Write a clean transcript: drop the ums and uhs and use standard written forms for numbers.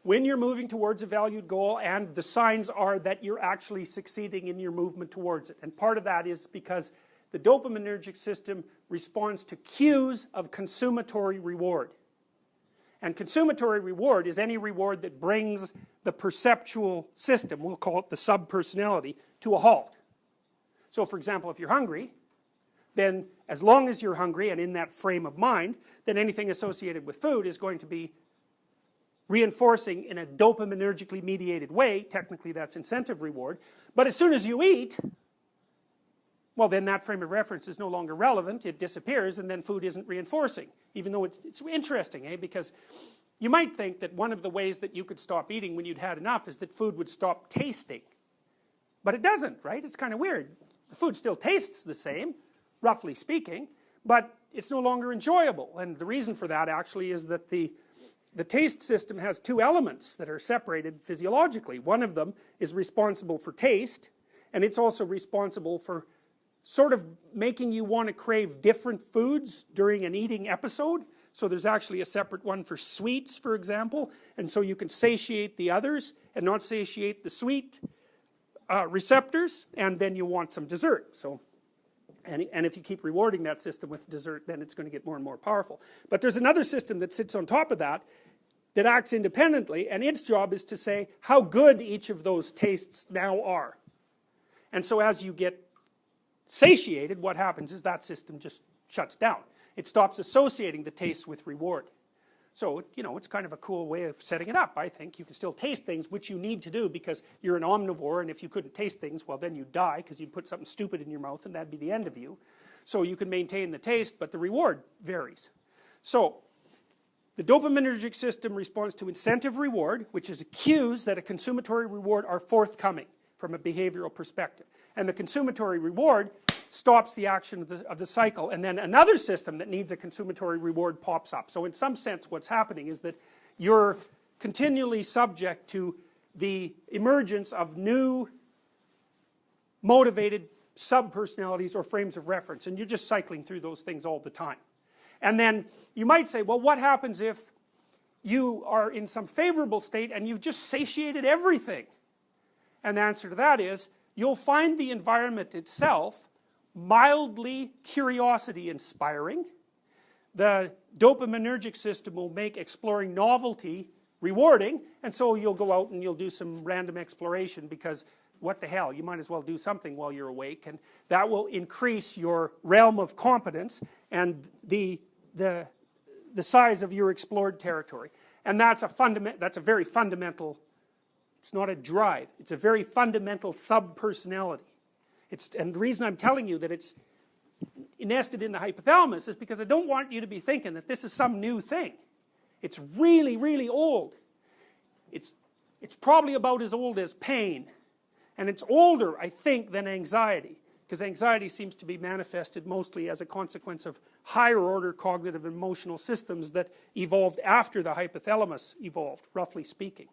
when you're moving towards a valued goal, and the signs are that you're actually succeeding in your movement towards it. And part of that is because the dopaminergic system responds to cues of consummatory reward. And consummatory reward is any reward that brings the perceptual system, we'll call it the subpersonality, to a halt. So for example, if you're hungry, then as long as you're hungry and in that frame of mind, then anything associated with food is going to be reinforcing in a dopaminergically mediated way. Technically that's incentive reward. But as soon as you eat, well then that frame of reference is no longer relevant, it disappears, and then food isn't reinforcing. Even though it's interesting, because you might think that one of the ways that you could stop eating when you'd had enough is that food would stop tasting. But it doesn't, right? It's kind of weird. The food still tastes the same, roughly speaking, but it's no longer enjoyable. And the reason for that actually is that the taste system has two elements that are separated physiologically. One of them is responsible for taste, and it's also responsible for sort of making you want to crave different foods during an eating episode. So there's actually a separate one for sweets, for example, and so you can satiate the others and not satiate the sweet receptors, and then you want some dessert. So, and if you keep rewarding that system with dessert, then it's going to get more and more powerful. But there's another system that sits on top of that acts independently, and its job is to say how good each of those tastes now are. And so as you get satiated, what happens is that system just shuts down. It stops associating the tastes with reward. So, it's kind of a cool way of setting it up, I think. You can still taste things, which you need to do because you're an omnivore, and if you couldn't taste things, well then you'd die because you'd put something stupid in your mouth and that'd be the end of you. So you can maintain the taste, but the reward varies. So, the dopaminergic system responds to incentive reward, which is cues that a consummatory reward are forthcoming from a behavioral perspective. And the consummatory reward stops the action of the cycle, and then another system that needs a consummatory reward pops up. So in some sense what's happening is that you're continually subject to the emergence of new motivated subpersonalities or frames of reference, and you're just cycling through those things all the time. And then you might say, well, what happens if you are in some favorable state and you've just satiated everything? And the answer to that is, you'll find the environment itself mildly curiosity inspiring. The dopaminergic system will make exploring novelty rewarding, and so you'll go out and you'll do some random exploration because what the hell, you might as well do something while you're awake, and that will increase your realm of competence and the size of your explored territory. And that's a very fundamental, it's not a drive, it's a very fundamental sub-personality. And the reason I'm telling you that it's nested in the hypothalamus is because I don't want you to be thinking that this is some new thing. It's really, really old. It's probably about as old as pain. And it's older, I think, than anxiety, because anxiety seems to be manifested mostly as a consequence of higher order cognitive and emotional systems that evolved after the hypothalamus evolved, roughly speaking.